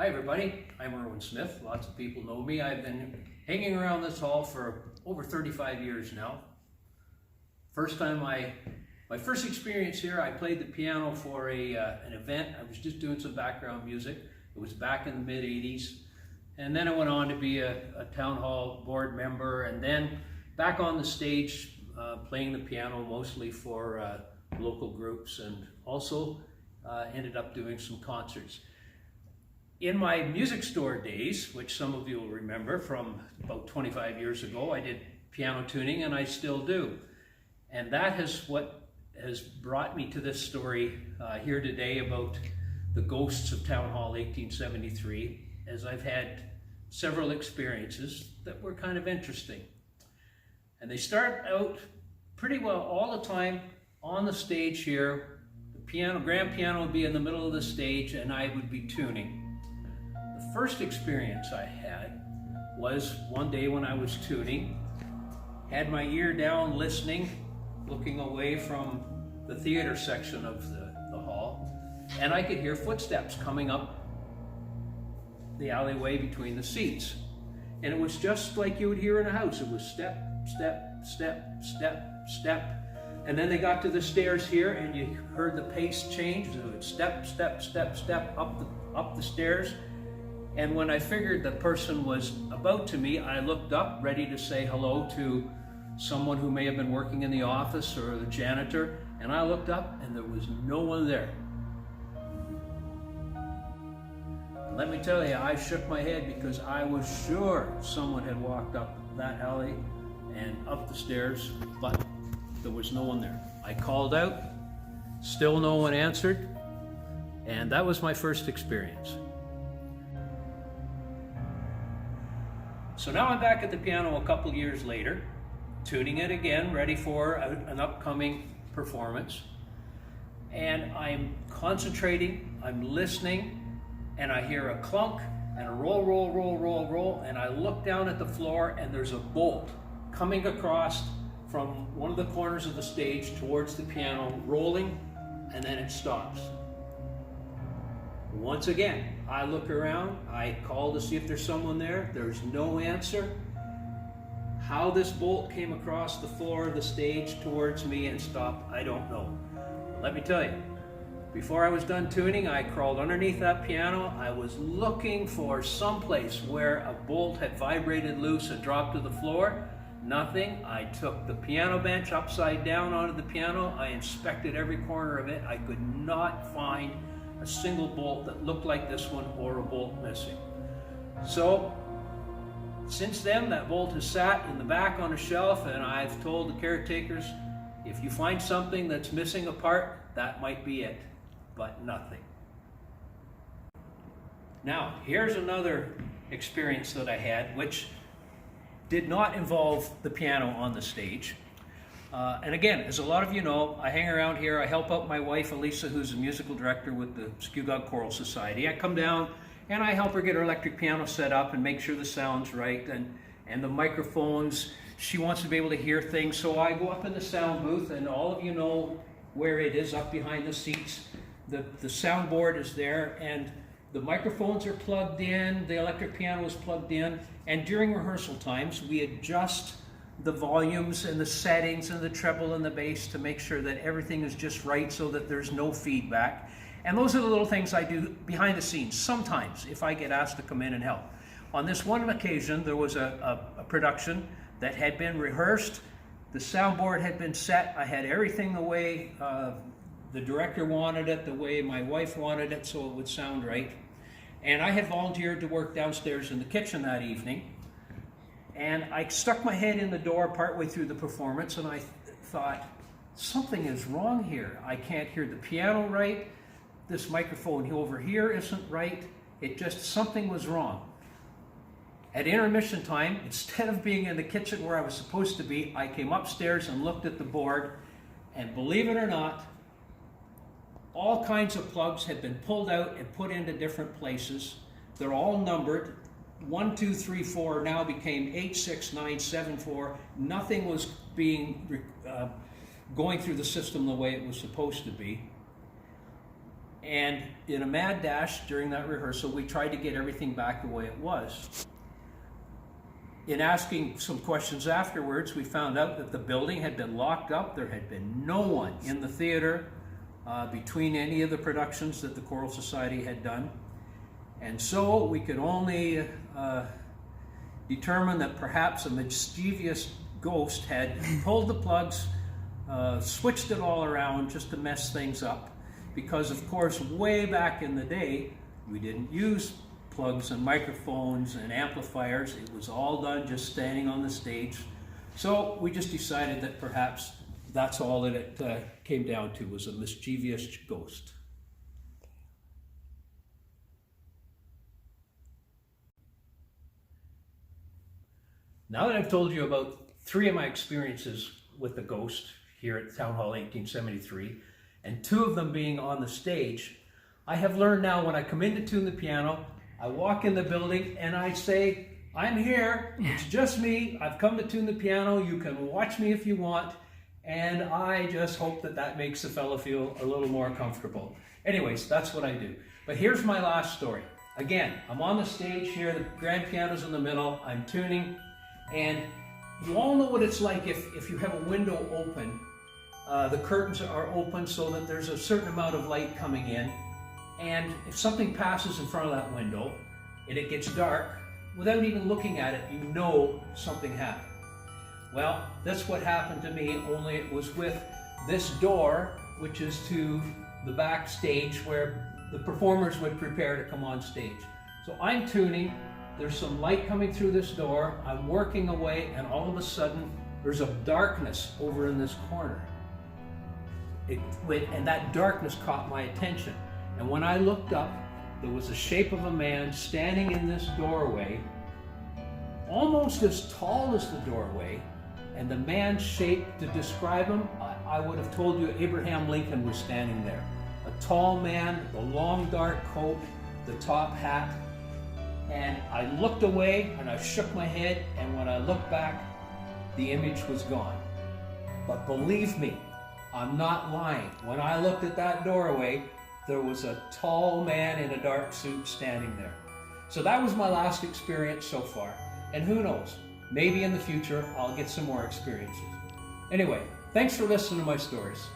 Hi everybody, I'm Erwin Smith. Lots of people know me. I've been hanging around this hall for over 35 years now. My first experience here, I played the piano for an event. I was just doing some background music. It was back in the mid-80s. And then I went on to be a town hall board member, and then back on the stage playing the piano mostly for local groups, and also ended up doing some concerts. In my music store days, which some of you will remember from about 25 years ago, I did piano tuning, and I still do. And that is what has brought me to this story here today about the ghosts of Town Hall 1873, as I've had several experiences that were kind of interesting. And they start out pretty well all the time on the stage here. The grand piano would be in the middle of the stage, and I would be tuning. The first experience I had was one day when I was tuning, had my ear down listening, looking away from the theater section of the hall, and I could hear footsteps coming up the alleyway between the seats. And it was just like you would hear in a house. It was step, step, step, step, step. And then they got to the stairs here, and you heard the pace change. So it was step, step, step, step up the stairs. And when I figured the person was about to me, I looked up, ready to say hello to someone who may have been working in the office or the janitor. And I looked up, and there was no one there. And let me tell you, I shook my head because I was sure someone had walked up that alley and up the stairs, but there was no one there. I called out, still no one answered, and that was my first experience. So now I'm back at the piano a couple years later, tuning it again, ready for an upcoming performance. And I'm concentrating, I'm listening, and I hear a clunk and a roll, roll, roll, roll, roll, and I look down at the floor, and there's a bolt coming across from one of the corners of the stage towards the piano, rolling, and then it stops. Once again, I look around, I call to see if there's someone there. There's no answer. How this bolt came across the floor of the stage towards me and stopped, I don't know. Let me tell you, before I was done tuning, I crawled underneath that piano. I was looking for some place where a bolt had vibrated loose and dropped to the floor. Nothing. I took the piano bench upside down onto the piano. I inspected every corner of it. I could not find a single bolt that looked like this one or a bolt missing. So since then, that bolt has sat in the back on a shelf, and I've told the caretakers, if you find something that's missing a part, that might be it, but nothing. Now, here's another experience that I had, which did not involve the piano on the stage. And again, as a lot of you know, I hang around here. I help out my wife, Elisa, who's a musical director with the Skugog Choral Society. I come down and I help her get her electric piano set up and make sure the sound's right, and the microphones. She wants to be able to hear things, so I go up in the sound booth, and all of you know where it is, up behind the seats. The soundboard is there, and the microphones are plugged in, the electric piano is plugged in, and during rehearsal times, we adjust the volumes and the settings and the treble and the bass to make sure that everything is just right so that there's no feedback. And those are the little things I do behind the scenes sometimes if I get asked to come in and help. On this one occasion, there was a production that had been rehearsed. The soundboard had been set. I had everything the way the director wanted it, the way my wife wanted it, so it would sound right. And I had volunteered to work downstairs in the kitchen that evening. And I stuck my head in the door partway through the performance, and I thought, something is wrong here. I can't hear the piano right. This microphone over here isn't right. Something was wrong. At intermission time, instead of being in the kitchen where I was supposed to be, I came upstairs and looked at the board, and believe it or not, all kinds of plugs had been pulled out and put into different places. They're all numbered. 1, 2, 3, 4 now became 8, 6, 9, 7, 4. Nothing was being going through the system the way it was supposed to be. And in a mad dash during that rehearsal, we tried to get everything back the way it was. In asking some questions afterwards, we found out that the building had been locked up. There had been no one in the theater between any of the productions that the Choral Society had done. And so we could only determine that perhaps a mischievous ghost had pulled the plugs, switched it all around just to mess things up. Because of course, way back in the day, we didn't use plugs and microphones and amplifiers. It was all done just standing on the stage. So we just decided that perhaps that's all that it came down to, was a mischievous ghost. Now that I've told you about 3 of my experiences with the ghost here at Town Hall 1873, and 2 of them being on the stage, I have learned now when I come in to tune the piano, I walk in the building and I say, I'm here, it's just me, I've come to tune the piano, you can watch me if you want, and I just hope that that makes the fellow feel a little more comfortable. Anyways, that's what I do. But here's my last story. Again, I'm on the stage here, the grand piano's in the middle, I'm tuning, and you all know what it's like if you have a window open. The curtains are open so that there's a certain amount of light coming in, and if something passes in front of that window and it gets dark, without even looking at it, you know something happened. Well, that's what happened to me, only it was with this door, which is to the backstage where the performers would prepare to come on stage. So I'm tuning, there's some light coming through this door, I'm working away, and all of a sudden there's a darkness over in this corner. And that darkness caught my attention. And when I looked up, there was the shape of a man standing in this doorway, almost as tall as the doorway, and the man's shape, to describe him, I would have told you Abraham Lincoln was standing there. A tall man, the long dark coat, the top hat, and I looked away and I shook my head, and when I looked back, the image was gone. But believe me, I'm not lying. When I looked at that doorway, there was a tall man in a dark suit standing there. So that was my last experience so far. And who knows, maybe in the future I'll get some more experiences. Anyway, thanks for listening to my stories.